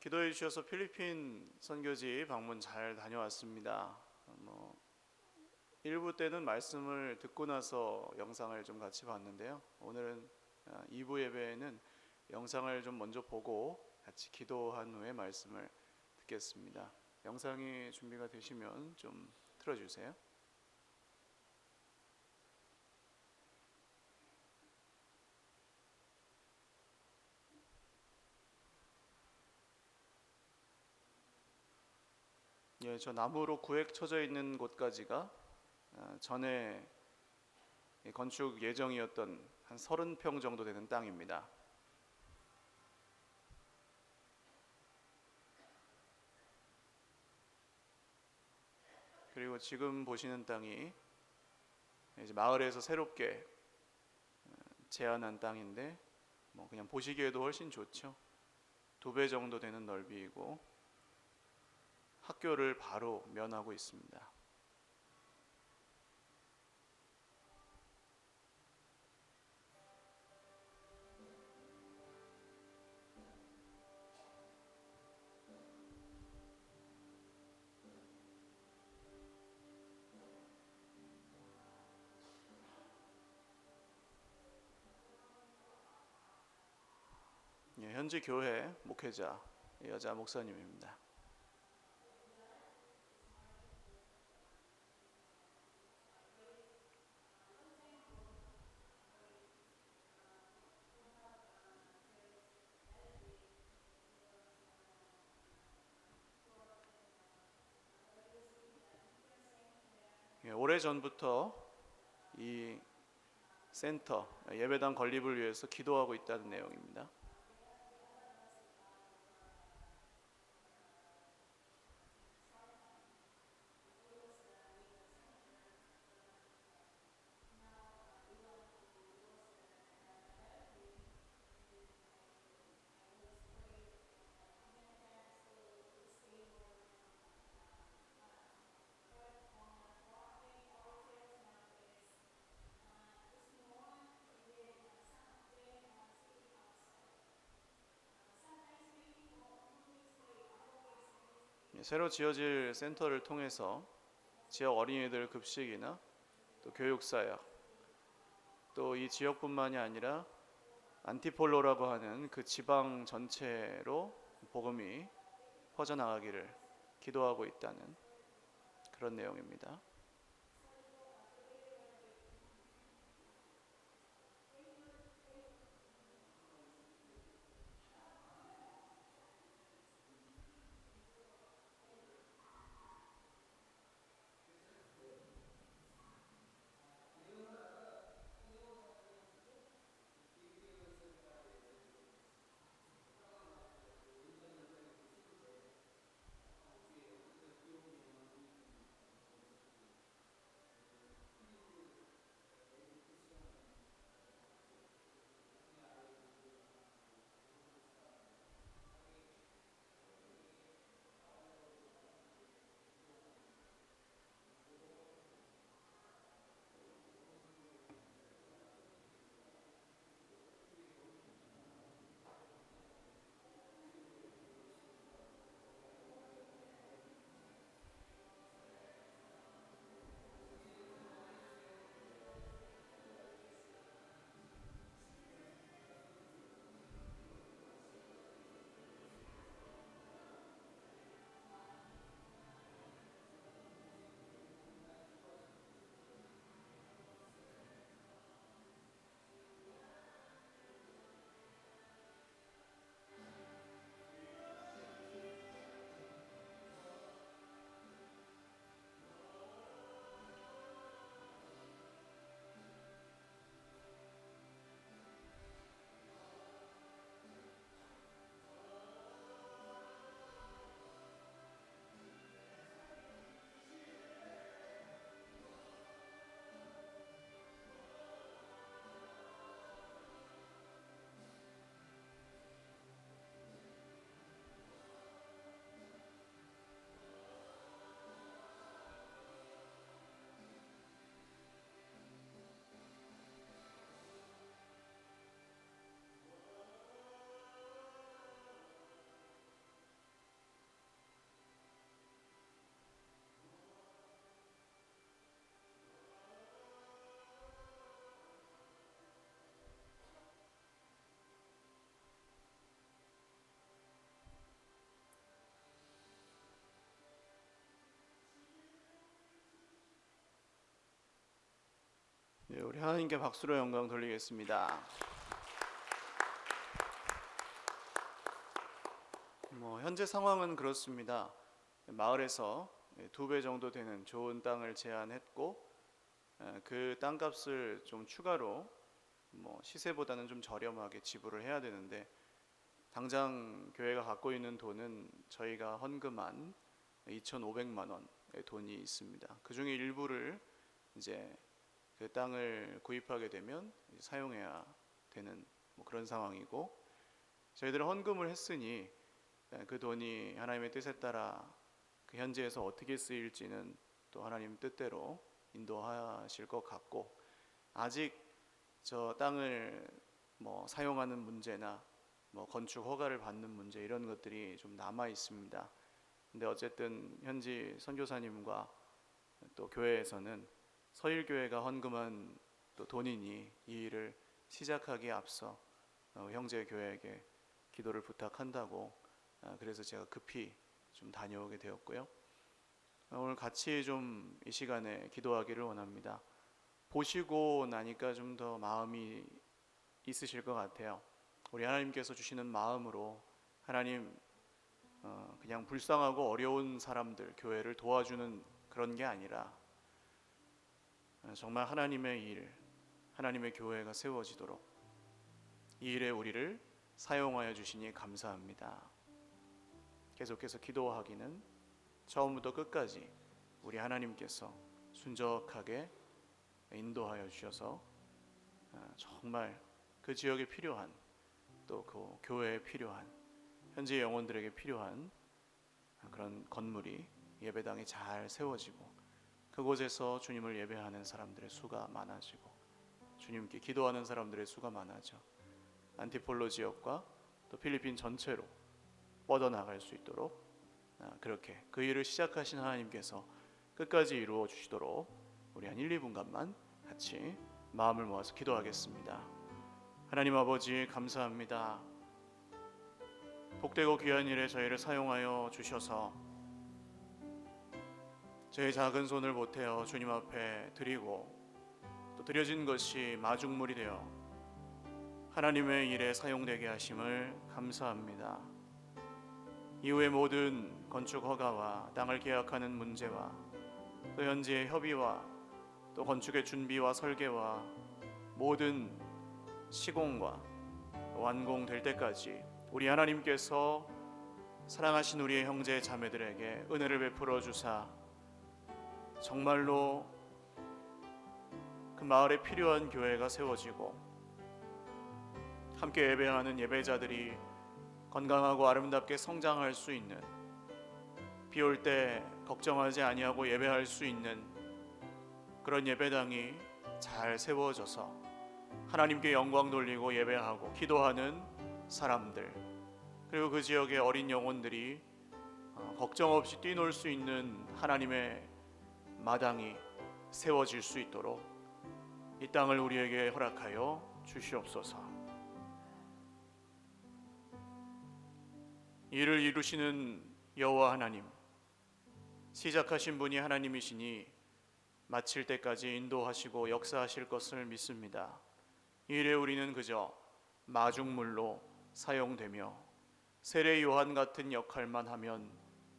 기도해 주셔서 필리핀 선교지 방문 잘 다녀왔습니다. 1부 때는 말씀을 듣고 나서 영상을 좀 같이 봤는데요. 오늘은 2부 예배에는 영상을 좀 먼저 보고 같이 기도한 후에 말씀을 듣겠습니다. 영상이 준비가 되시면 좀 틀어주세요. 예, 저 나무로 구획 쳐져 있는 곳까지가 전에 건축 예정이었던 한 30평 정도 되는 땅입니다. 그리고 지금 보시는 땅이 이제 마을에서 새롭게 제한한 땅인데 그냥 보시기에도 훨씬 좋죠. 2배 정도 되는 넓이이고 학교를 바로 면하고 있습니다. 예, 현지 교회 목회자 여자 목사님입니다. 예, 오래전부터 이 센터 예배당 건립을 위해서 기도하고 있다는 내용입니다. 예, 새로 지어질 센터를 통해서 지역 어린이들 급식이나 또 교육사역, 또 이 지역뿐만이 아니라 안티폴로라고 하는 그 지방 전체로 복음이 퍼져나가기를 기도하고 있다는 그런 내용입니다. 우리 하나님께 박수로 영광 돌리겠습니다. 현재 상황은 그렇습니다. 마을에서 2배 정도 되는 좋은 땅을 제안했고 그 땅값을 좀 추가로 시세보다는 좀 저렴하게 지불을 해야 되는데 당장 교회가 갖고 있는 돈은 저희가 헌금한 2,500만 원의 돈이 있습니다. 그 중에 일부를 이제 그 땅을 구입하게 되면 사용해야 되는 그런 상황이고, 저희들은 헌금을 했으니 그 돈이 하나님의 뜻에 따라 그 현지에서 어떻게 쓰일지는 또 하나님 뜻대로 인도하실 것 같고, 아직 저 땅을 사용하는 문제나 건축 허가를 받는 문제, 이런 것들이 좀 남아 있습니다. 근데 어쨌든 현지 선교사님과 또 교회에서는 서일교회가 헌금한 또 돈이니 이 일을 시작하기에 앞서 형제 교회에게 기도를 부탁한다고, 그래서 제가 급히 좀 다녀오게 되었고요. 오늘 같이 좀 이 시간에 기도하기를 원합니다. 보시고 나니까 좀 더 마음이 있으실 것 같아요. 우리 하나님께서 주시는 마음으로 하나님 그냥 불쌍하고 어려운 사람들, 교회를 도와주는 그런 게 아니라 정말 하나님의 일, 하나님의 교회가 세워지도록 이 일에 우리를 사용하여 주시니 감사합니다. 계속해서 기도하기는 처음부터 끝까지 우리 하나님께서 순적하게 인도하여 주셔서 정말 그 지역에 필요한, 또 그 교회에 필요한, 현지 영혼들에게 필요한 그런 건물이, 예배당이 잘 세워지고 그곳에서 주님을 예배하는 사람들의 수가 많아지고 주님께 기도하는 사람들의 수가 많아져 안티폴로 지역과 또 필리핀 전체로 뻗어나갈 수 있도록, 그렇게 그 일을 시작하신 하나님께서 끝까지 이루어 주시도록 우리 한 1, 2분간만 같이 마음을 모아서 기도하겠습니다. 하나님 아버지, 감사합니다. 복되고 귀한 일에 저희를 사용하여 주셔서 저희 작은 손을 보태어 주님 앞에 드리고 또 드려진 것이 마중물이 되어 하나님의 일에 사용되게 하심을 감사합니다. 이후의 모든 건축 허가와 땅을 계약하는 문제와 또 현지의 협의와 또 건축의 준비와 설계와 모든 시공과 완공될 때까지 우리 하나님께서 사랑하신 우리의 형제 자매들에게 은혜를 베풀어 주사 정말로 그 마을에 필요한 교회가 세워지고 함께 예배하는 예배자들이 건강하고 아름답게 성장할 수 있는, 비 올 때 걱정하지 아니하고 예배할 수 있는 그런 예배당이 잘 세워져서 하나님께 영광 돌리고 예배하고 기도하는 사람들, 그리고 그 지역의 어린 영혼들이 걱정 없이 뛰놀 수 있는 하나님의 마당이 세워질 수 있도록 이 땅을 우리에게 허락하여 주시옵소서. 이를 이루시는 여호와 하나님, 시작하신 분이 하나님이시니 마칠 때까지 인도하시고 역사하실 것을 믿습니다. 이 일에 우리는 그저 마중물로 사용되며 세례 요한 같은 역할만 하면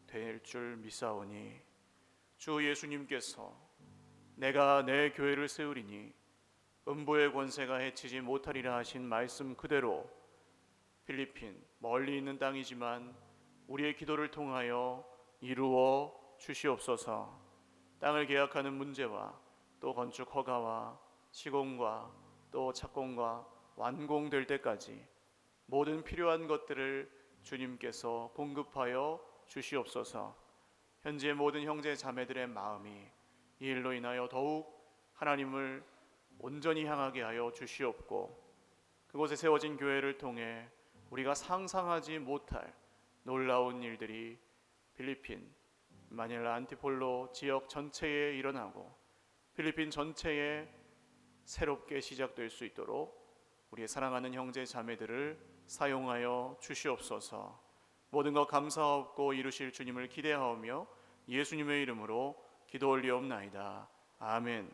될 줄 믿사오니 주 예수님께서 내가 내 교회를 세우리니 음부의 권세가 해치지 못하리라 하신 말씀 그대로 필리핀 멀리 있는 땅이지만 우리의 기도를 통하여 이루어 주시옵소서. 땅을 계약하는 문제와 또 건축 허가와 시공과 또 착공과 완공될 때까지 모든 필요한 것들을 주님께서 공급하여 주시옵소서. 현지의 모든 형제 자매들의 마음이 이 일로 인하여 더욱 하나님을 온전히 향하게 하여 주시옵고, 그곳에 세워진 교회를 통해 우리가 상상하지 못할 놀라운 일들이 필리핀, 마닐라, 안티폴로 지역 전체에 일어나고 필리핀 전체에 새롭게 시작될 수 있도록 우리의 사랑하는 형제 자매들을 사용하여 주시옵소서. 모든 것 감사하옵고 이루실 주님을 기대하오며 예수님의 이름으로 기도 올리옵나이다. 아멘.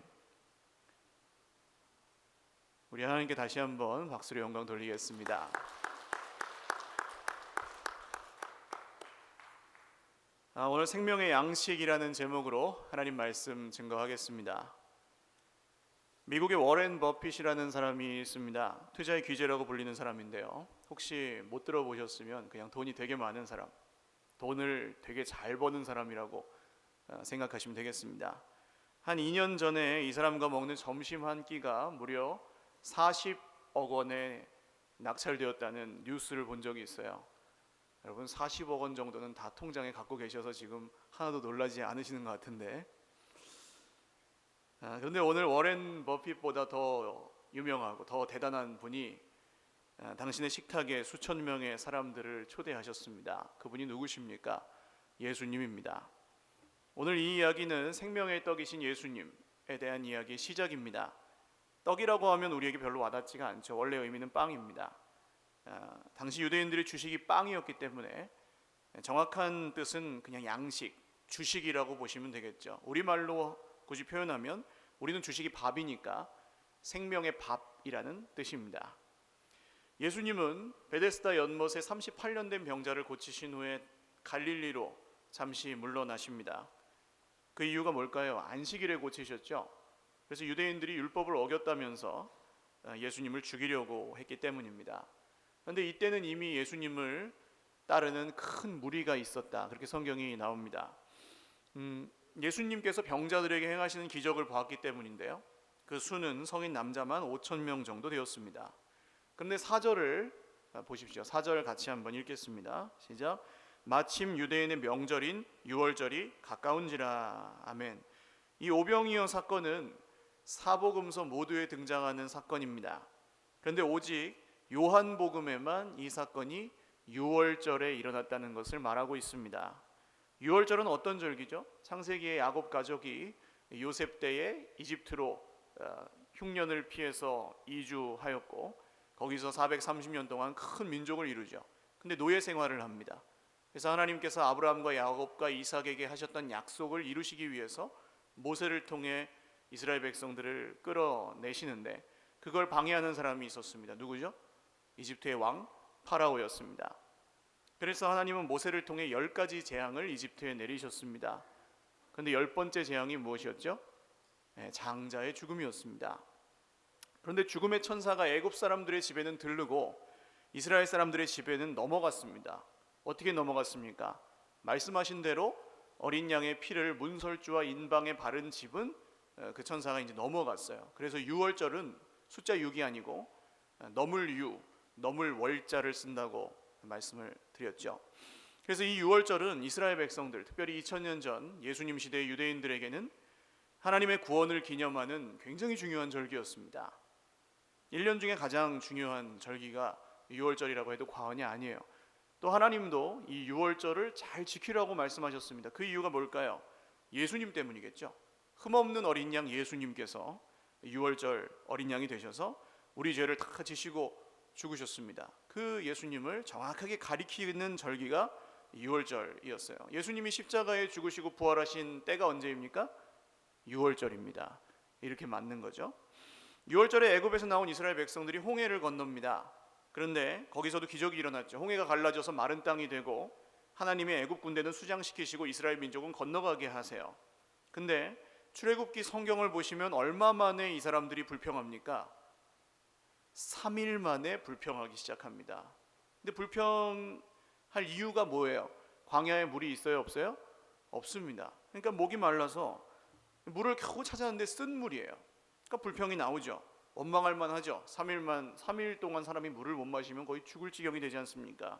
우리 하나님께 다시 한번 박수로 영광 돌리겠습니다. 오늘 생명의 양식이라는 제목으로 하나님 말씀 증거하겠습니다. 미국의 워렌 버핏이라는 사람이 있습니다. 투자의 귀재라고 불리는 사람인데요. 혹시 못 들어보셨으면 그냥 돈이 되게 많은 사람, 돈을 되게 잘 버는 사람이라고 생각하시면 되겠습니다. 한 2년 전에 이 사람과 먹는 점심 한 끼가 무려 40억 원에 낙찰되었다는 뉴스를 본 적이 있어요. 여러분 40억 원 정도는 다 통장에 갖고 계셔서 지금 하나도 놀라지 않으시는 것 같은데, 그런데 오늘 워렌 버핏보다 더 유명하고 더 대단한 분이 당신의 식탁에 수천 명의 사람들을 초대하셨습니다. 그분이 누구십니까? 예수님입니다. 오늘 이 이야기는 생명의 떡이신 예수님에 대한 이야기의 시작입니다. 떡이라고 하면 우리에게 별로 와닿지가 않죠. 원래 의미는 빵입니다. 당시 유대인들의 주식이 빵이었기 때문에 정확한 뜻은 그냥 양식, 주식이라고 보시면 되겠죠. 우리말로 굳이 표현하면 우리는 주식이 밥이니까 생명의 밥이라는 뜻입니다. 예수님은 베데스다 연못에 38년 된 병자를 고치신 후에 갈릴리로 잠시 물러나십니다. 그 이유가 뭘까요? 안식일에 고치셨죠. 그래서 유대인들이 율법을 어겼다면서 예수님을 죽이려고 했기 때문입니다. 그런데 이때는 이미 예수님을 따르는 큰 무리가 있었다, 그렇게 성경이 나옵니다. 예수님께서 병자들에게 행하시는 기적을 보았기 때문인데요, 그 수는 성인 남자만 5천 명 정도 되었습니다. 그런데 4절을 보십시오. 4절 같이 한번 읽겠습니다. 시작. 마침 유대인의 명절인 유월절이 가까운지라. 아멘. 이 오병이어 사건은 사복음서 모두에 등장하는 사건입니다. 그런데 오직 요한복음에만 이 사건이 유월절에 일어났다는 것을 말하고 있습니다. 유월절은 어떤 절기죠? 창세기의 야곱 가족이 요셉 때에 이집트로 흉년을 피해서 이주하였고 거기서 430년 동안 큰 민족을 이루죠. 근데 노예 생활을 합니다. 그래서 하나님께서 아브라함과 야곱과 이삭에게 하셨던 약속을 이루시기 위해서 모세를 통해 이스라엘 백성들을 끌어내시는데 그걸 방해하는 사람이 있었습니다. 누구죠? 이집트의 왕 파라오였습니다. 그래서 하나님은 모세를 통해 10가지 재앙을 이집트에 내리셨습니다. 그런데 10번째 재앙이 무엇이었죠? 장자의 죽음이었습니다. 그런데 죽음의 천사가 애굽 사람들의 집에는 들르고 이스라엘 사람들의 집에는 넘어갔습니다. 어떻게 넘어갔습니까? 말씀하신 대로 어린 양의 피를 문설주와 인방에 바른 집은 그 천사가 이제 넘어갔어요. 그래서 유월절은 숫자 6이 아니고 넘을 월자를 쓴다고 말씀을 드렸죠. 그래서 이 유월절은 이스라엘 백성들, 특별히 2000년 전 예수님 시대의 유대인들에게는 하나님의 구원을 기념하는 굉장히 중요한 절기였습니다. 1년 중에 가장 중요한 절기가 유월절이라고 해도 과언이 아니에요. 또 하나님도 이 유월절을 잘 지키라고 말씀하셨습니다. 그 이유가 뭘까요? 예수님 때문이겠죠. 흠없는 어린 양 예수님께서 유월절 어린 양이 되셔서 우리 죄를 다 지시고 죽으셨습니다. 그 예수님을 정확하게 가리키는 절기가 유월절이었어요. 예수님이 십자가에 죽으시고 부활하신 때가 언제입니까? 유월절입니다. 이렇게 맞는 거죠. 유월절에 애굽에서 나온 이스라엘 백성들이 홍해를 건넙니다. 그런데 거기서도 기적이 일어났죠. 홍해가 갈라져서 마른 땅이 되고 하나님의 애굽 군대는 수장시키시고 이스라엘 민족은 건너가게 하세요. 근데 출애굽기 성경을 보시면 얼마 만에 이 사람들이 불평합니까? 3일 만에 불평하기 시작합니다. 근데 불평할 이유가 뭐예요? 광야에 물이 있어요, 없어요? 없습니다. 그러니까 목이 말라서 물을 겨우 찾았는데 쓴 물이에요. 그러니까 불평이 나오죠. 원망할 만하죠. 3일 동안 사람이 물을 못 마시면 거의 죽을 지경이 되지 않습니까?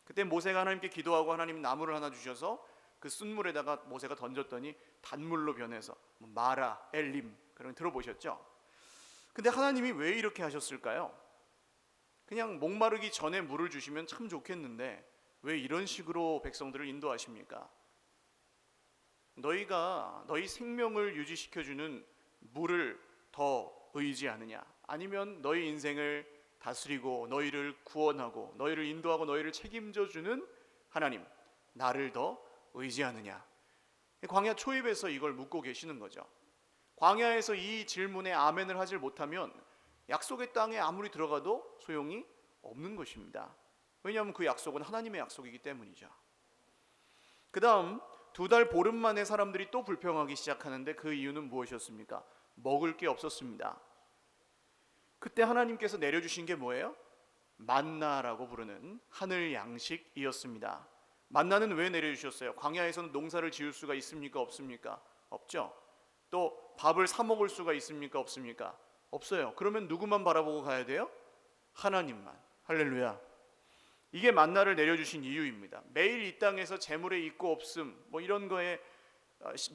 그때 모세가 하나님께 기도하고 하나님 나무를 하나 주셔서 그 쓴 물에다가 모세가 던졌더니 단물로 변해서 마라, 엘림, 그런 들어보셨죠? 근데 하나님이 왜 이렇게 하셨을까요? 그냥 목마르기 전에 물을 주시면 참 좋겠는데 왜 이런 식으로 백성들을 인도하십니까? 너희가 너희 생명을 유지시켜주는 물을 더 의지하느냐, 아니면 너희 인생을 다스리고 너희를 구원하고 너희를 인도하고 너희를 책임져주는 하나님, 나를 더 의지하느냐? 광야 초입에서 이걸 묻고 계시는 거죠. 광야에서 이 질문에 아멘을 하질 못하면 약속의 땅에 아무리 들어가도 소용이 없는 것입니다. 왜냐하면 그 약속은 하나님의 약속이기 때문이죠. 그 다음 2달 보름 만에 사람들이 또 불평하기 시작하는데 그 이유는 무엇이었습니까? 먹을 게 없었습니다. 그때 하나님께서 내려주신 게 뭐예요? 만나라고 부르는 하늘 양식이었습니다. 만나는 왜 내려주셨어요? 광야에서는 농사를 지을 수가 있습니까? 없습니까? 없죠. 또 밥을 사 먹을 수가 있습니까? 없습니까? 없어요. 그러면 누구만 바라보고 가야 돼요? 하나님만. 할렐루야. 이게 만나를 내려주신 이유입니다. 매일 이 땅에서 재물의 있고 없음 뭐 이런 거에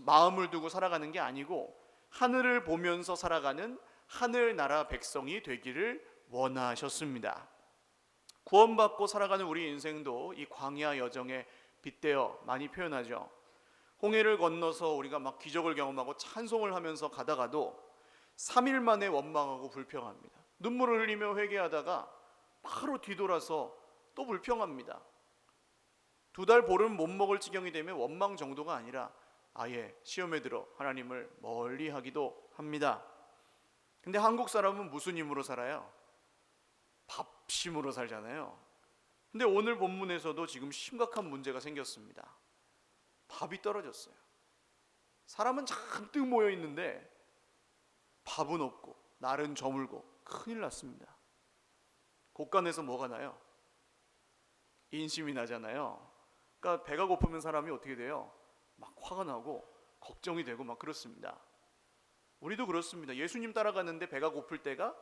마음을 두고 살아가는 게 아니고 하늘을 보면서 살아가는 하늘나라 백성이 되기를 원하셨습니다. 구원받고 살아가는 우리 인생도 이 광야 여정에 빗대어 많이 표현하죠. 홍해를 건너서 우리가 막 기적을 경험하고 찬송을 하면서 가다가도 3일 만에 원망하고 불평합니다. 눈물을 흘리며 회개하다가 바로 뒤돌아서 또 불평합니다. 2달 보름 못 먹을 지경이 되면 원망 정도가 아니라 아예 시험에 들어 하나님을 멀리하기도 합니다. 근데 한국 사람은 무슨 힘으로 살아요? 밥심으로 살잖아요. 근데 오늘 본문에서도 지금 심각한 문제가 생겼습니다. 밥이 떨어졌어요. 사람은 잔뜩 모여 있는데 밥은 없고 날은 저물고 큰일 났습니다. 곳간에서 뭐가 나요? 인심이 나잖아요. 그러니까 배가 고프면 사람이 어떻게 돼요? 막 화가 나고 걱정이 되고 막 그렇습니다. 우리도 그렇습니다. 예수님 따라가는데 배가 고플 때가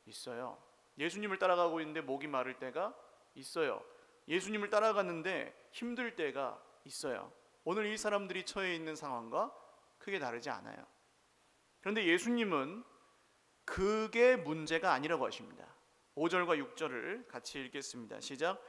있어요. 예수님을 따라가고 있는데 목이 마를 때가 있어요. 예수님을 따라가는데 힘들 때가 있어요. 오늘 이 사람들이 처해 있는 상황과 크게 다르지 않아요. 그런데 예수님은 그게 문제가 아니라고 하십니다. 5절과 6절을 같이 읽겠습니다. 시작.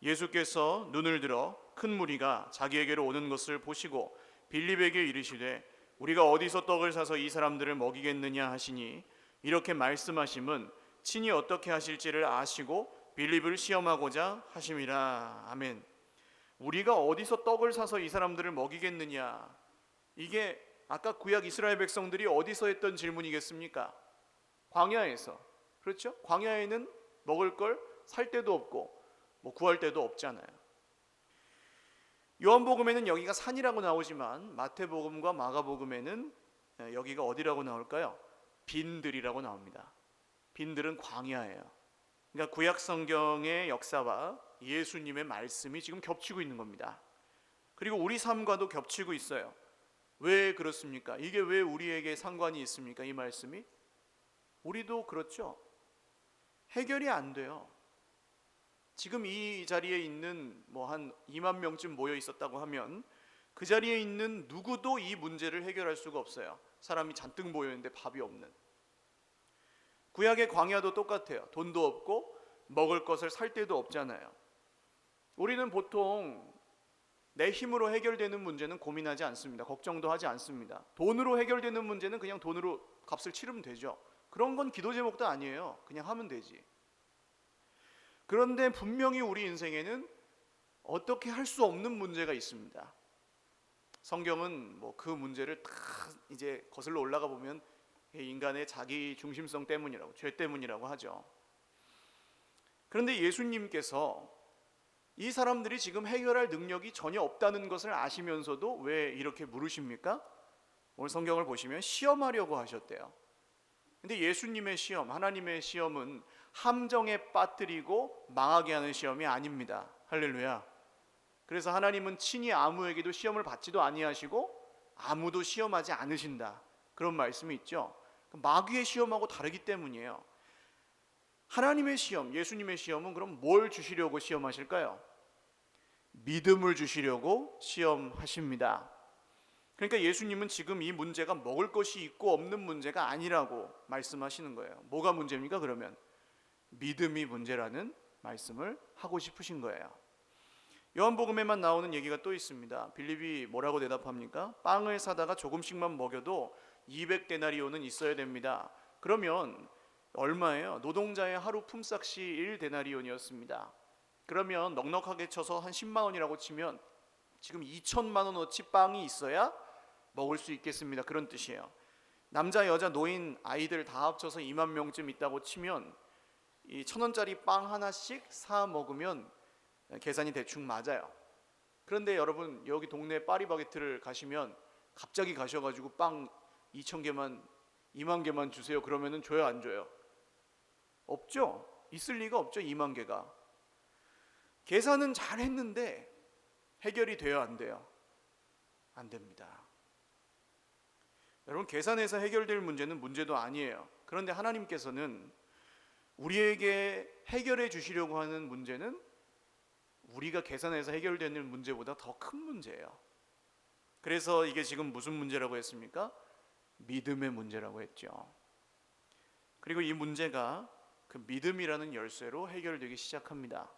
예수께서 눈을 들어 큰 무리가 자기에게로 오는 것을 보시고 빌립에게 이르시되 우리가 어디서 떡을 사서 이 사람들을 먹이겠느냐 하시니 이렇게 말씀하심은 친히 어떻게 하실지를 아시고 빌립을 시험하고자 하심이라. 아멘. 우리가 어디서 떡을 사서 이 사람들을 먹이겠느냐, 이게 아까 구약 이스라엘 백성들이 어디서 했던 질문이겠습니까? 광야에서. 그렇죠? 광야에는 먹을 걸 살 데도 없고 뭐 구할 데도 없잖아요. 요한복음에는 여기가 산이라고 나오지만 마태복음과 마가복음에는 여기가 어디라고 나올까요? 빈들이라고 나옵니다. 빈들은 광야예요. 그러니까 구약 성경의 역사와 예수님의 말씀이 지금 겹치고 있는 겁니다. 그리고 우리 삶과도 겹치고 있어요. 왜 그렇습니까? 이게 왜 우리에게 상관이 있습니까? 이 말씀이? 우리도 그렇죠. 해결이 안 돼요. 지금 이 자리에 있는 뭐 한 2만 명쯤 모여 있었다고 하면 그 자리에 있는 누구도 이 문제를 해결할 수가 없어요. 사람이 잔뜩 모여 있는데 밥이 없는. 구약의 광야도 똑같아요. 돈도 없고 먹을 것을 살 데도 없잖아요. 우리는 보통 내 힘으로 해결되는 문제는 고민하지 않습니다. 걱정도 하지 않습니다. 돈으로 해결되는 문제는 그냥 돈으로 값을 치르면 되죠. 그런 건 기도 제목도 아니에요. 그냥 하면 되지. 그런데 분명히 우리 인생에는 어떻게 할 수 없는 문제가 있습니다. 성경은 뭐 그 문제를 다 이제 거슬러 올라가 보면 인간의 자기 중심성 때문이라고, 죄 때문이라고 하죠. 그런데 예수님께서 이 사람들이 지금 해결할 능력이 전혀 없다는 것을 아시면서도 왜 이렇게 물으십니까? 오늘 성경을 보시면 시험하려고 하셨대요. 근데 예수님의 시험, 하나님의 시험은 함정에 빠뜨리고 망하게 하는 시험이 아닙니다. 할렐루야. 그래서 하나님은 친히 아무에게도 시험을 받지도 아니하시고 아무도 시험하지 않으신다, 그런 말씀이 있죠. 마귀의 시험하고 다르기 때문이에요. 하나님의 시험, 예수님의 시험은 그럼 뭘 주시려고 시험하실까요? 믿음을 주시려고 시험하십니다. 그러니까 예수님은 지금 이 문제가 먹을 것이 있고 없는 문제가 아니라고 말씀하시는 거예요. 뭐가 문제입니까? 그러면 믿음이 문제라는 말씀을 하고 싶으신 거예요. 요한복음에만 나오는 얘기가 또 있습니다. 빌립이 뭐라고 대답합니까? 빵을 사다가 조금씩만 먹여도 200데나리온은 있어야 됩니다. 그러면 얼마예요? 노동자의 하루 품삯이 1데나리온이었습니다. 그러면 넉넉하게 쳐서 한 10만 원이라고 치면 지금 2천만 원어치 빵이 있어야 먹을 수 있겠습니다. 그런 뜻이에요. 남자, 여자, 노인, 아이들 다 합쳐서 2만 명쯤 있다고 치면 이 1,000원짜리 빵 하나씩 사 먹으면 계산이 대충 맞아요. 그런데 여러분, 여기 동네 파리바게트를 가시면 갑자기 가셔가지고 빵 2,000개만 2만 개만 주세요 그러면은 줘요, 안 줘요? 없죠. 있을 리가 없죠. 2만 개가. 계산은 잘 했는데 해결이 돼요, 안 돼요? 안 됩니다. 여러분, 계산해서 해결될 문제는 문제도 아니에요. 그런데 하나님께서는 우리에게 해결해 주시려고 하는 문제는 우리가 계산해서 해결되는 문제보다 더 큰 문제예요. 그래서 이게 지금 무슨 문제라고 했습니까? 믿음의 문제라고 했죠. 그리고 이 문제가 그 믿음이라는 열쇠로 해결되기 시작합니다.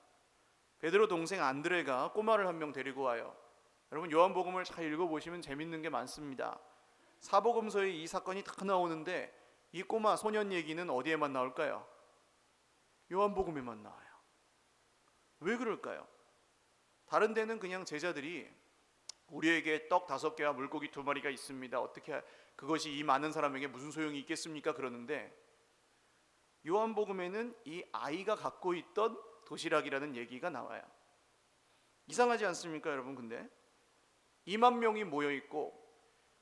베드로 동생 안드레가 꼬마를 한 명 데리고 와요. 여러분, 요한복음을 잘 읽어보시면 재밌는 게 많습니다. 사복음서에 이 사건이 다 나오는데 이 꼬마 소년 얘기는 어디에만 나올까요? 요한복음에만 나와요. 왜 그럴까요? 다른 데는 그냥 제자들이 우리에게 떡 5개와 물고기 2마리가 있습니다. 어떻게 그것이 이 많은 사람에게 무슨 소용이 있겠습니까? 그러는데 요한복음에는 이 아이가 갖고 있던 도시락이라는 얘기가 나와요. 이상하지 않습니까, 여러분? 근데 2만 명이 모여 있고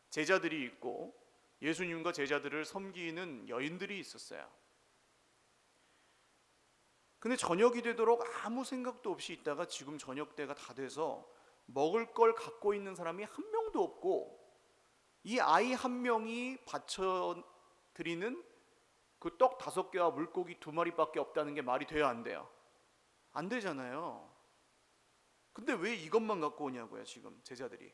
제자들이 있고 예수님과 제자들을 섬기는 여인들이 있었어요. 근데 저녁이 되도록 아무 생각도 없이 있다가 지금 저녁 때가 다 돼서 먹을 걸 갖고 있는 사람이 한 명도 없고 이 아이 한 명이 바쳐드리는 그 떡 5개와 물고기 2마리밖에 없다는 게 말이 돼요, 안 돼요? 안 되잖아요. 근데 왜 이것만 갖고 오냐고요, 지금 제자들이.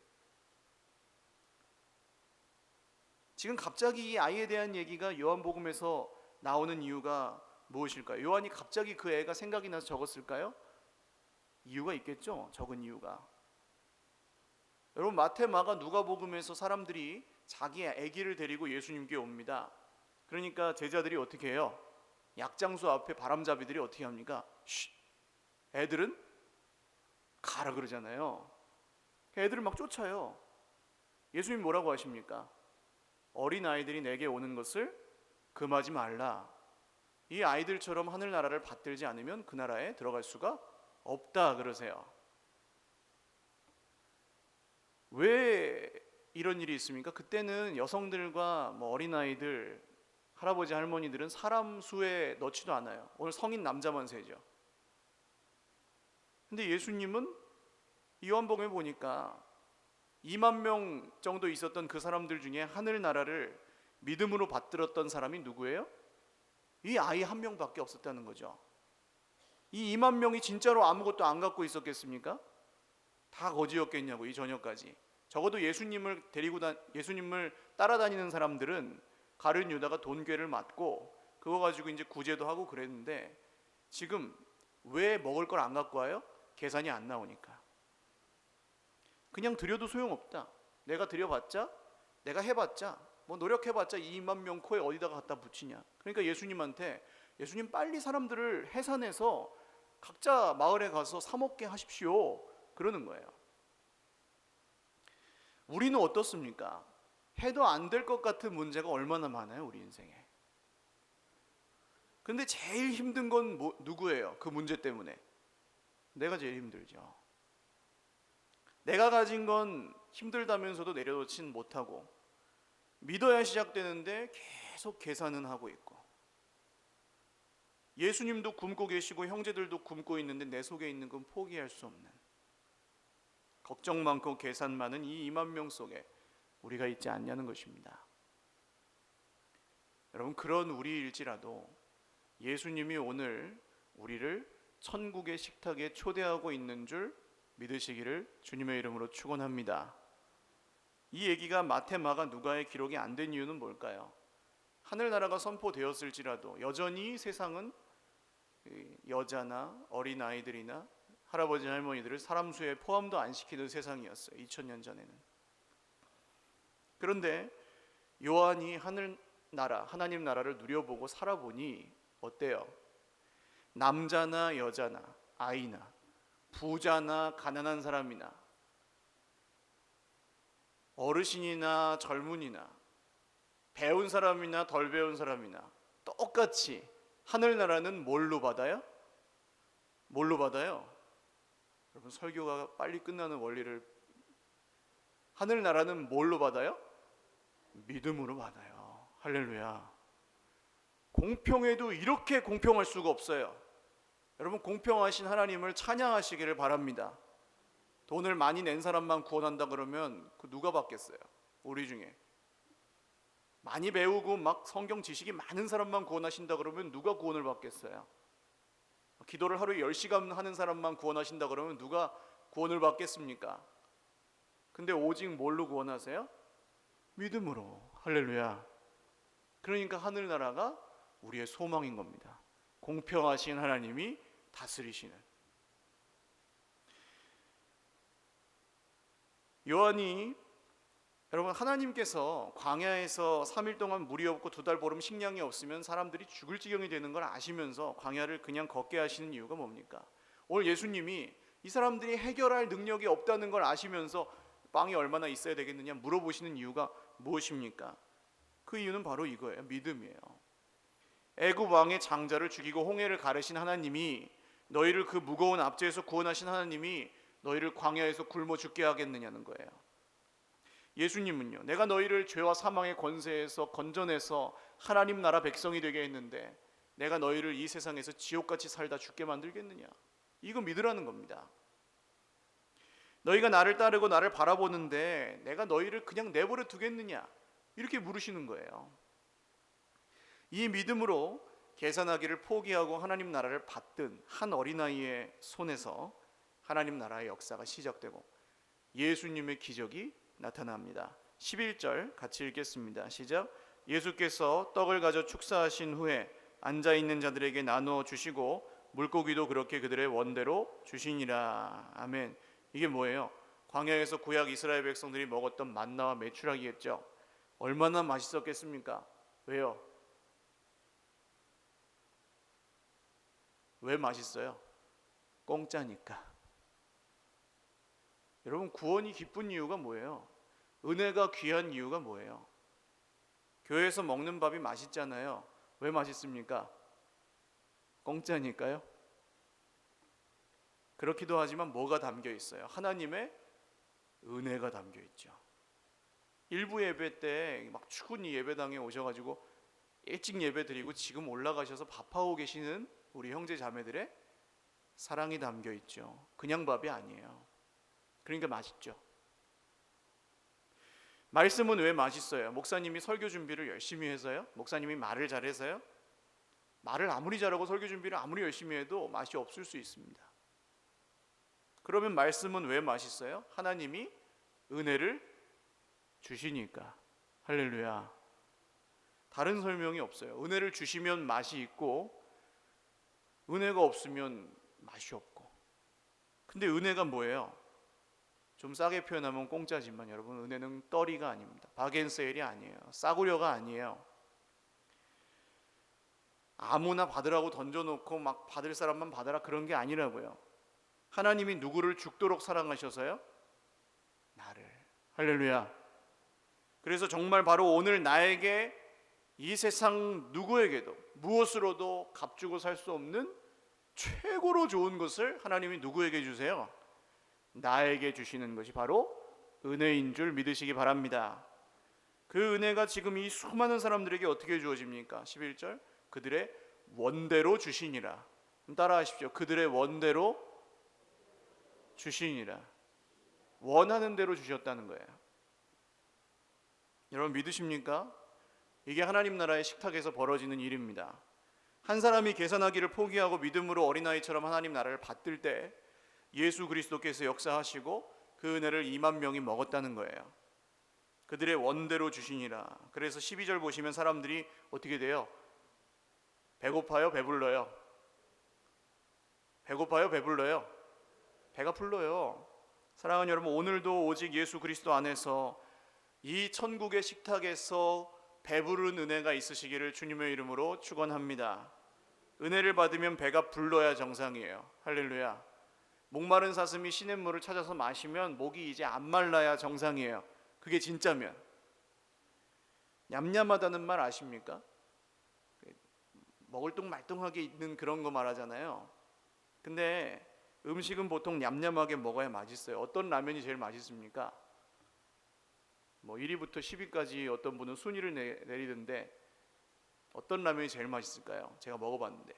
지금 갑자기 이 아이에 대한 얘기가 요한복음에서 나오는 이유가 무엇일까요? 요한이 갑자기 그 애가 생각이 나서 적었을까요? 이유가 있겠죠, 적은 이유가. 여러분, 마태, 마가, 누가복음에서 사람들이 자기 아기를 데리고 예수님께 옵니다. 그러니까 제자들이 어떻게 해요? 약장수 앞에 바람잡이들이 어떻게 합니까? 쉿! 애들은 가라 그러잖아요. 애들을 막 쫓아요. 예수님 뭐라고 하십니까? 어린 아이들이 내게 오는 것을 금하지 말라. 이 아이들처럼 하늘나라를 받들지 않으면 그 나라에 들어갈 수가 없다 그러세요. 왜 이런 일이 있습니까? 그때는 여성들과 어린아이들, 할아버지 할머니들은 사람 수에 넣지도 않아요. 오늘 성인 남자만 세죠. 근데 예수님은 요한복음에 보니까 2만 명 정도 있었던 그 사람들 중에 하늘나라를 믿음으로 받들었던 사람이 누구예요? 이 아이 한 명밖에 없었다는 거죠. 이 2만 명이 진짜로 아무것도 안 갖고 있었겠습니까? 다 거지였겠냐고, 이 저녁까지. 적어도 예수님을 따라다니는 사람들은 가룟 유다가 돈괴를 맞고 그거 가지고 이제 구제도 하고 그랬는데 지금 왜 먹을 걸 안 갖고 와요? 계산이 안 나오니까. 그냥 드려도 소용없다. 내가 드려봤자, 내가 해봤자, 노력해봤자 2만 명 코에 어디다가 갖다 붙이냐. 그러니까 예수님 빨리 사람들을 해산해서 각자 마을에 가서 사 먹게 하십시오 그러는 거예요. 우리는 어떻습니까? 해도 안 될 것 같은 문제가 얼마나 많아요, 우리 인생에. 근데 제일 힘든 건 누구예요? 그 문제 때문에 내가 제일 힘들죠. 내가 가진 건 힘들다면서도 내려놓진 못하고 믿어야 시작되는데 계속 계산은 하고 있고, 예수님도 굶고 계시고 형제들도 굶고 있는데 내 속에 있는 건 포기할 수 없는, 걱정 많고 계산 많은 이 2만 명 속에 우리가 있지 않냐는 것입니다. 여러분, 그런 우리일지라도 예수님이 오늘 우리를 천국의 식탁에 초대하고 있는 줄 믿으시기를 주님의 이름으로 축원합니다. 이 얘기가 마태, 마가, 누가의 기록이 안 된 이유는 뭘까요? 하늘나라가 선포되었을지라도 여전히 세상은 여자나 어린아이들이나 할아버지 할머니들을 사람 수에 포함도 안 시키는 세상이었어요, 2000년 전에는. 그런데 요한이 하늘나라, 하나님 나라를 누려보고 살아보니 어때요? 남자나 여자나 아이나 부자나 가난한 사람이나 어르신이나 젊은이나 배운 사람이나 덜 배운 사람이나 똑같이 하늘나라는 뭘로 받아요? 뭘로 받아요? 여러분, 설교가 빨리 끝나는 원리를, 하늘나라는 뭘로 받아요? 믿음으로 받아요. 할렐루야. 공평해도 이렇게 공평할 수가 없어요. 여러분, 공평하신 하나님을 찬양하시기를 바랍니다. 돈을 많이 낸 사람만 구원한다 그러면 그 누가 받겠어요? 우리 중에 많이 배우고 막 성경 지식이 많은 사람만 구원하신다 그러면 누가 구원을 받겠어요? 기도를 하루에 10시간 하는 사람만 구원하신다 그러면 누가 구원을 받겠습니까? 근데 오직 뭘로 구원하세요? 믿음으로. 할렐루야. 그러니까 하늘나라가 우리의 소망인 겁니다. 공평하신 하나님이 다스리시는. 요한이, 여러분, 하나님께서 광야에서 3일 동안 물이 없고 2달 보름 식량이 없으면 사람들이 죽을 지경이 되는 걸 아시면서 광야를 그냥 걷게 하시는 이유가 뭡니까? 오늘 예수님이 이 사람들이 해결할 능력이 없다는 걸 아시면서 빵이 얼마나 있어야 되겠느냐 물어보시는 이유가 무엇입니까? 그 이유는 바로 이거예요. 믿음이에요. 애굽 왕의 장자를 죽이고 홍해를 가르신 하나님이, 너희를 그 무거운 압제에서 구원하신 하나님이 너희를 광야에서 굶어 죽게 하겠느냐는 거예요. 예수님은요, 내가 너희를 죄와 사망의 권세에서 건져내서 하나님 나라 백성이 되게 했는데 내가 너희를 이 세상에서 지옥같이 살다 죽게 만들겠느냐, 이거 믿으라는 겁니다. 너희가 나를 따르고 나를 바라보는데 내가 너희를 그냥 내버려 두겠느냐, 이렇게 물으시는 거예요. 이 믿음으로 계산하기를 포기하고 하나님 나라를 받든 한 어린아이의 손에서 하나님 나라의 역사가 시작되고 예수님의 기적이 나타납니다. 11절 같이 읽겠습니다. 시작. 예수께서 떡을 가져 축사하신 후에 앉아있는 자들에게 나누어 주시고 물고기도 그렇게 그들의 원대로 주시니라. 아멘. 이게 뭐예요? 광야에서 구약 이스라엘 백성들이 먹었던 만나와 메추라기겠죠. 얼마나 맛있었겠습니까? 왜요? 왜 맛있어요? 공짜니까. 여러분, 구원이 기쁜 이유가 뭐예요? 은혜가 귀한 이유가 뭐예요? 교회에서 먹는 밥이 맛있잖아요. 왜 맛있습니까? 공짜니까요. 그렇기도 하지만 뭐가 담겨 있어요? 하나님의 은혜가 담겨 있죠. 일부 예배 때 막 추운 예배당에 오셔가지고 일찍 예배 드리고 지금 올라가셔서 밥하고 계시는 우리 형제 자매들의 사랑이 담겨 있죠. 그냥 밥이 아니에요. 그러니까 맛있죠. 말씀은 왜 맛있어요? 목사님이 설교 준비를 열심히 해서요? 목사님이 말을 잘해서요? 말을 아무리 잘하고 설교 준비를 아무리 열심히 해도 맛이 없을 수 있습니다. 그러면 말씀은 왜 맛있어요? 하나님이 은혜를 주시니까. 할렐루야. 다른 설명이 없어요. 은혜를 주시면 맛이 있고 은혜가 없으면 맛이 없고. 근데 은혜가 뭐예요? 좀 싸게 표현하면 공짜지만 여러분, 은혜는 떨이가 아닙니다. 바겐세일이 아니에요. 싸구려가 아니에요. 아무나 받으라고 던져놓고 막 받을 사람만 받아라, 그런 게 아니라고요. 하나님이 누구를 죽도록 사랑하셔서요? 나를. 할렐루야. 그래서 정말 바로 오늘 나에게 이 세상 누구에게도 무엇으로도 값주고 살 수 없는 최고로 좋은 것을 하나님이 누구에게 주세요? 나에게 주시는 것이 바로 은혜인 줄 믿으시기 바랍니다. 그 은혜가 지금 이 수많은 사람들에게 어떻게 주어집니까? 11절, 그들의 원대로 주시니라. 따라하십시오. 그들의 원대로 주시니라. 원하는 대로 주셨다는 거예요. 여러분, 믿으십니까? 이게 하나님 나라의 식탁에서 벌어지는 일입니다. 한 사람이 계산하기를 포기하고 믿음으로 어린아이처럼 하나님 나라를 받들 때 예수 그리스도께서 역사하시고 그 은혜를 2만 명이 먹었다는 거예요. 그들의 원대로 주시니라. 그래서 12절 보시면 사람들이 어떻게 돼요? 배고파요? 배불러요? 배고파요? 배불러요? 배가 불러요. 사랑하는 여러분, 오늘도 오직 예수 그리스도 안에서 이 천국의 식탁에서 배부른 은혜가 있으시기를 주님의 이름으로 축원합니다. 은혜를 받으면 배가 불러야 정상이에요. 할렐루야. 목마른 사슴이 시냇물을 찾아서 마시면 목이 이제 안 말라야 정상이에요. 그게 진짜면. 냠냠하다는 말 아십니까? 먹을뚱말뚱하게 있는 그런 거 말하잖아요. 근데 음식은 보통 냠냠하게 먹어야 맛있어요. 어떤 라면이 제일 맛있습니까? 뭐 1위부터 10위까지 어떤 분은 순위를 내리던데 어떤 라면이 제일 맛있을까요? 제가 먹어봤는데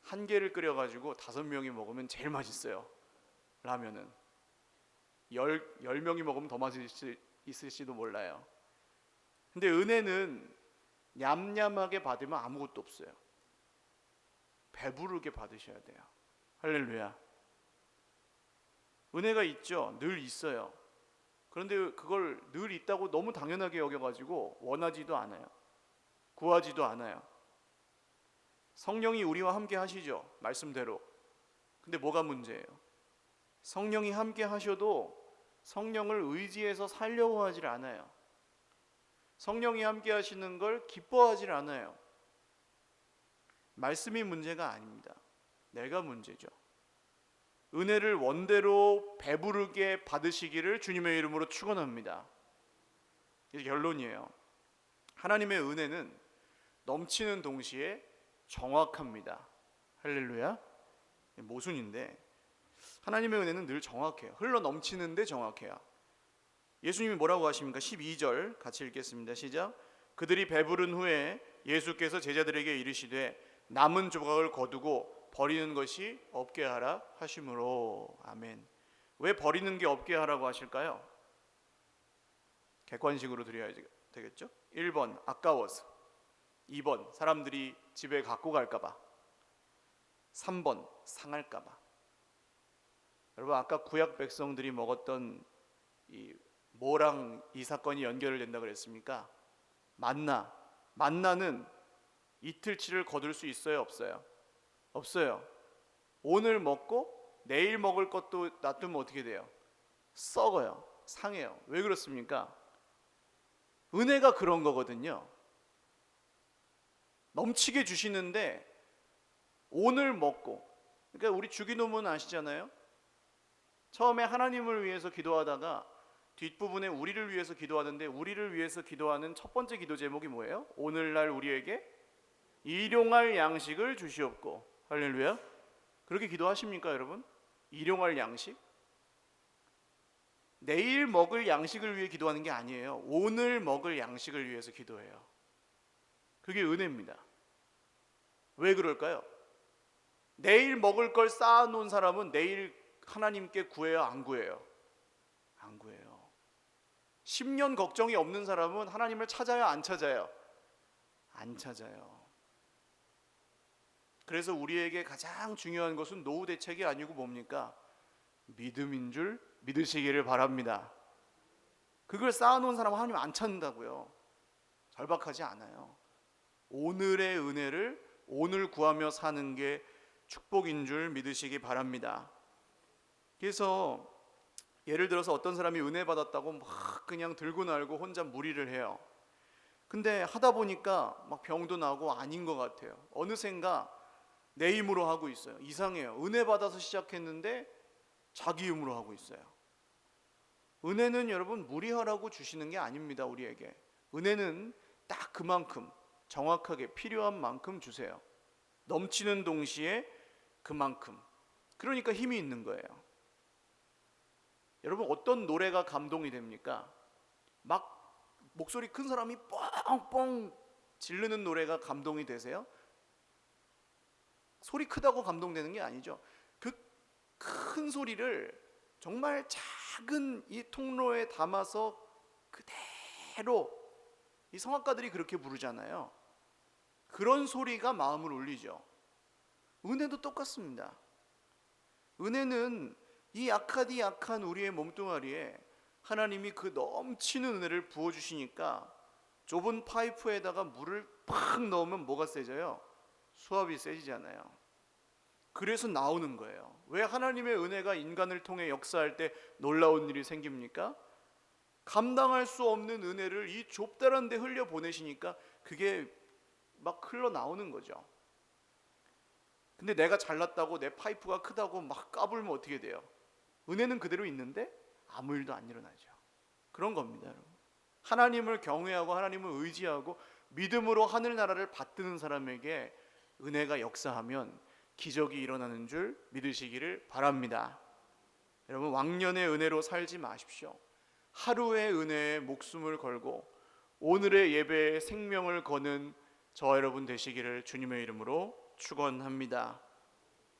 한 개를 끓여가지고 5명이 먹으면 제일 맛있어요. 라면은 10명이 먹으면 더 맛있을지도 몰라요. 근데 은혜는 냠냠하게 받으면 아무것도 없어요. 배부르게 받으셔야 돼요. 할렐루야. 은혜가 있죠. 늘 있어요. 그런데 그걸 늘 있다고 너무 당연하게 여겨가지고 원하지도 않아요. 구하지도 않아요. 성령이 우리와 함께 하시죠. 말씀대로. 근데 뭐가 문제예요? 성령이 함께 하셔도 성령을 의지해서 살려고 하질 않아요. 성령이 함께 하시는 걸 기뻐하질 않아요. 말씀이 문제가 아닙니다. 내가 문제죠. 은혜를 원대로 배부르게 받으시기를 주님의 이름으로 축원합니다. 이게 결론이에요. 하나님의 은혜는 넘치는 동시에 정확합니다. 할렐루야. 모순인데 하나님의 은혜는 늘 정확해요. 흘러 넘치는데 정확해요. 예수님이 뭐라고 하십니까? 12절 같이 읽겠습니다. 시작. 그들이 배부른 후에 예수께서 제자들에게 이르시되 남은 조각을 거두고 버리는 것이 없게 하라 하심으로. 아멘. 왜 버리는 게 없게 하라고 하실까요? 객관식으로 드려야 되겠죠? 1번 아까워서, 2번 사람들이 집에 갖고 갈까 봐, 3번 상할까 봐. 여러분 아까 구약 백성들이 먹었던 이 뭐랑 이 사건이 연결된다 그랬습니까? 만나는 이틀치를 거둘 수 있어요, 없어요? 없어요. 오늘 먹고 내일 먹을 것도 놔두면 어떻게 돼요? 썩어요. 상해요. 왜 그렇습니까? 은혜가 그런 거거든요. 넘치게 주시는데 오늘 먹고, 그러니까 우리 주기도문 아시잖아요? 처음에 하나님을 위해서 기도하다가 뒷부분에 우리를 위해서 기도하는데 우리를 위해서 기도하는 첫 번째 기도 제목이 뭐예요? 오늘날 우리에게 일용할 양식을 주시옵고. 할렐루야. 그렇게 기도하십니까 여러분? 일용할 양식? 내일 먹을 양식을 위해 기도하는 게 아니에요. 오늘 먹을 양식을 위해서 기도해요. 그게 은혜입니다. 왜 그럴까요? 내일 먹을 걸 쌓아놓은 사람은 내일 하나님께 구해요, 안 구해요? 안 구해요. 10년 걱정이 없는 사람은 하나님을 찾아요, 안 찾아요? 안 찾아요. 그래서 우리에게 가장 중요한 것은 노후 대책이 아니고 뭡니까? 믿음인 줄 믿으시기를 바랍니다. 그걸 쌓아놓은 사람은 하나님 안 찾는다고요. 절박하지 않아요. 오늘의 은혜를 오늘 구하며 사는 게 축복인 줄 믿으시기 바랍니다. 그래서 예를 들어서 어떤 사람이 은혜 받았다고 막 그냥 들고 날고 혼자 무리를 해요. 근데 하다 보니까 막 병도 나고 아닌 것 같아요. 어느샌가 내 힘으로 하고 있어요. 이상해요. 은혜 받아서 시작했는데 자기 힘으로 하고 있어요. 은혜는 여러분 무리하라고 주시는 게 아닙니다. 우리에게 은혜는 딱 그만큼 정확하게 필요한 만큼 주세요. 넘치는 동시에 그만큼. 그러니까 힘이 있는 거예요. 여러분 어떤 노래가 감동이 됩니까? 막 목소리 큰 사람이 뻥뻥 지르는 노래가 감동이 되세요? 소리 크다고 감동되는 게 아니죠. 그 큰 소리를 정말 작은 이 통로에 담아서 그대로, 이 성악가들이 그렇게 부르잖아요. 그런 소리가 마음을 울리죠. 은혜도 똑같습니다. 은혜는 이 약한 우리의 몸뚱아리에 하나님이 그 넘치는 은혜를 부어주시니까 좁은 파이프에다가 물을 팍 넣으면 뭐가 세져요? 수압이 세지잖아요. 그래서 나오는 거예요. 왜 하나님의 은혜가 인간을 통해 역사할 때 놀라운 일이 생깁니까? 감당할 수 없는 은혜를 이 좁다란 데 흘려보내시니까 그게 막 흘러나오는 거죠. 근데 내가 잘났다고 내 파이프가 크다고 막 까불면 어떻게 돼요? 은혜는 그대로 있는데 아무 일도 안 일어나죠. 그런 겁니다, 여러분. 하나님을 경외하고 하나님을 의지하고 믿음으로 하늘나라를 받드는 사람에게 은혜가 역사하면 기적이 일어나는 줄 믿으시기를 바랍니다. 여러분, 왕년의 은혜로 살지 마십시오. 하루의 은혜에 목숨을 걸고 오늘의 예배에 생명을 거는 저와 여러분 되시기를 주님의 이름으로 축원합니다.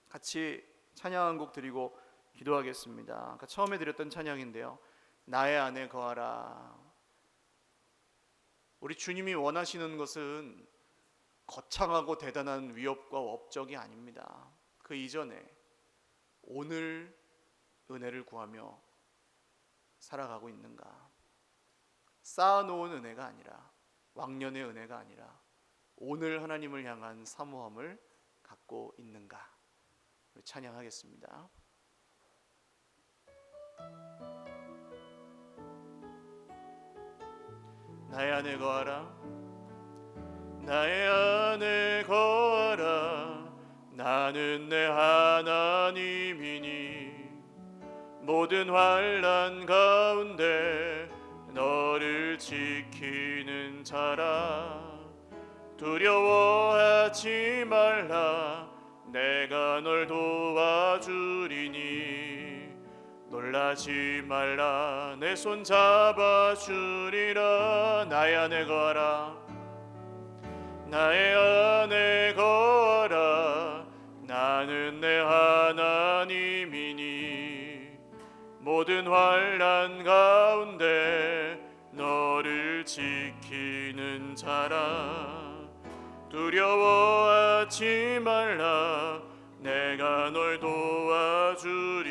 같이 찬양 한 곡 드리고 기도하겠습니다. 아까 처음에 드렸던 찬양인데요, 나의 안에 거하라. 우리 주님이 원하시는 것은 거창하고 대단한 위협과 업적이 아닙니다. 그 이전에 오늘 은혜를 구하며 살아가고 있는가? 쌓아놓은 은혜가 아니라, 왕년의 은혜가 아니라 오늘 하나님을 향한 사모함을 갖고 있는가? 우리 찬양하겠습니다. 나의 안에 거하라, 나의 안에 거하라. 나는 내 하나님이니 모든 환난 가운데 너를 지키는 자라. 두려워하지 말라, 내가 널 도와주리니. 놀라지 말라, 내 손 잡아주리라. 나의 안에 거하라, 나의 안에 거하라. 나는 내 하나님이니 모든 환난 가운데 너를 지키는 자라. 두려워하지 말라, 내가 널 도와주리니.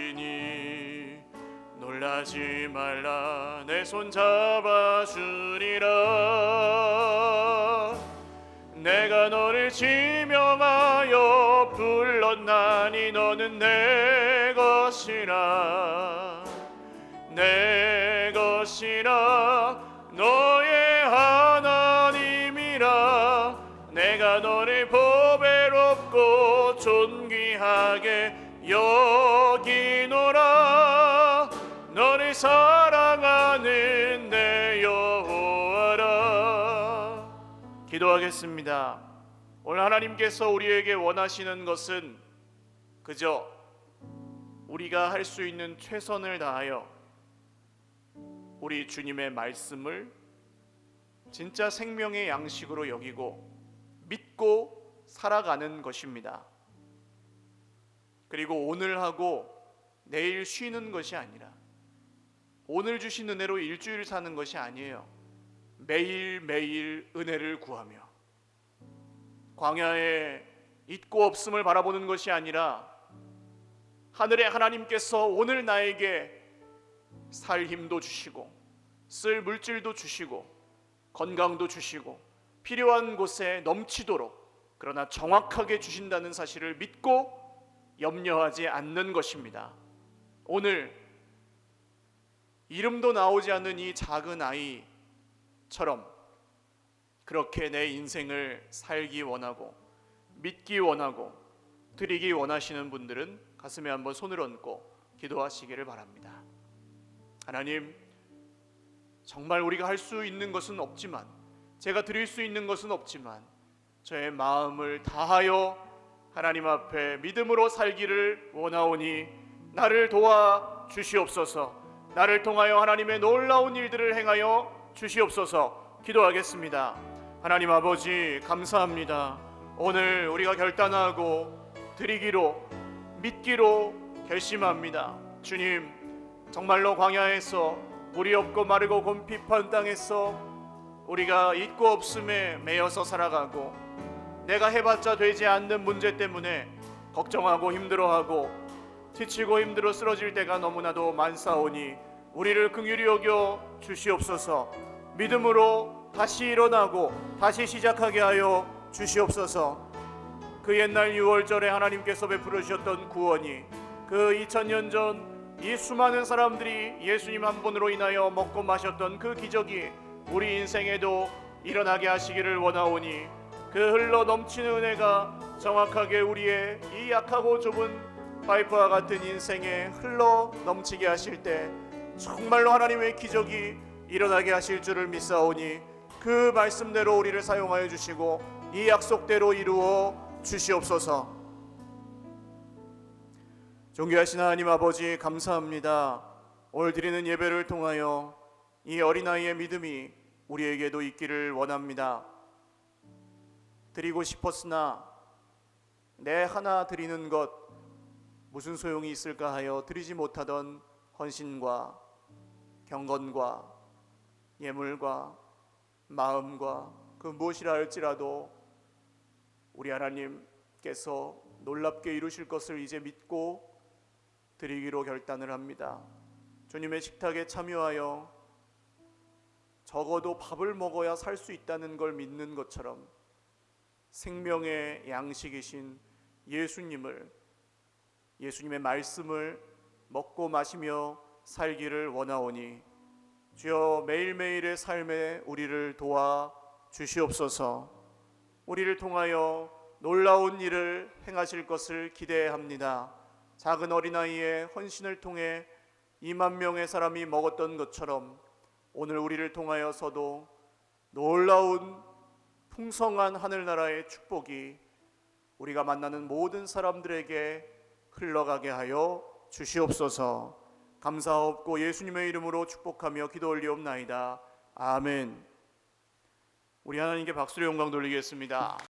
놀라지 말라, 내 손 잡아주리라. 내가 너를 지명하여 불렀나니 너는 내 것이라. 내 것이라, 너의 하나님이라. 내가 너를 보배롭고 존귀하게 여기노라. 너를 사랑하는 내 여호와라. 기도하겠습니다. 오늘 하나님께서 우리에게 원하시는 것은 그저 우리가 할 수 있는 최선을 다하여 우리 주님의 말씀을 진짜 생명의 양식으로 여기고 믿고 살아가는 것입니다. 그리고 오늘 하고 내일 쉬는 것이 아니라, 오늘 주신 은혜로 일주일 사는 것이 아니에요. 매일매일 은혜를 구하며 광야에 있고 없음을 바라보는 것이 아니라 하늘의 하나님께서 오늘 나에게 살 힘도 주시고 쓸 물질도 주시고 건강도 주시고 필요한 곳에 넘치도록, 그러나 정확하게 주신다는 사실을 믿고 염려하지 않는 것입니다. 오늘 이름도 나오지 않는 이 작은 아이처럼 그렇게 내 인생을 살기 원하고 믿기 원하고 드리기 원하시는 분들은 가슴에 한번 손을 얹고 기도하시기를 바랍니다. 하나님, 정말 우리가 할 수 있는 것은 없지만, 제가 드릴 수 있는 것은 없지만 저의 마음을 다하여 하나님 앞에 믿음으로 살기를 원하오니 나를 도와 주시옵소서. 나를 통하여 하나님의 놀라운 일들을 행하여 주시옵소서. 기도하겠습니다. 하나님 아버지, 감사합니다. 오늘 우리가 결단하고 드리기로 믿기로 결심합니다. 주님, 정말로 광야에서 물이 없고 마르고 곰핍한 땅에서 우리가 있고 없음에 매여서 살아가고 내가 해봤자 되지 않는 문제 때문에 걱정하고 힘들어하고 지치고 힘들어 쓰러질 때가 너무나도 많사오니 우리를 긍휼히 여겨 주시옵소서. 믿음으로 다시 일어나고 다시 시작하게 하여 주시옵소서. 그 옛날 6월절에 하나님께서 베풀어 주셨던 구원이, 그 2000년 전 이 수많은 사람들이 예수님 한 분으로 인하여 먹고 마셨던 그 기적이 우리 인생에도 일어나게 하시기를 원하오니 그 흘러 넘치는 은혜가 정확하게 우리의 이 약하고 좁은 파이프와 같은 인생에 흘러 넘치게 하실 때 정말로 하나님의 기적이 일어나게 하실 줄을 믿사오니 그 말씀대로 우리를 사용하여 주시고 이 약속대로 이루어 주시옵소서. 존귀하신 하나님 아버지, 감사합니다. 오늘 드리는 예배를 통하여 이 어린아이의 믿음이 우리에게도 있기를 원합니다. 드리고 싶었으나 내 하나 드리는 것 무슨 소용이 있을까 하여 드리지 못하던 헌신과 경건과 예물과 마음과 그 무엇이라 할지라도 우리 하나님께서 놀랍게 이루실 것을 이제 믿고 드리기로 결단을 합니다. 주님의 식탁에 참여하여 적어도 밥을 먹어야 살 수 있다는 걸 믿는 것처럼 생명의 양식이신 예수님의 말씀을 먹고 마시며 살기를 원하오니 주여 매일매일의 삶에 우리를 도와 주시옵소서. 우리를 통하여 놀라운 일을 행하실 것을 기대합니다. 작은 어린아이의 헌신을 통해 2만 명의 사람이 먹었던 것처럼 오늘 우리를 통하여서도 놀라운 풍성한 하늘나라의 축복이 우리가 만나는 모든 사람들에게 흘러가게 하여 주시옵소서. 감사하옵고 예수님의 이름으로 축복하며 기도 올리옵나이다. 아멘. 우리 하나님께 박수로 영광 돌리겠습니다.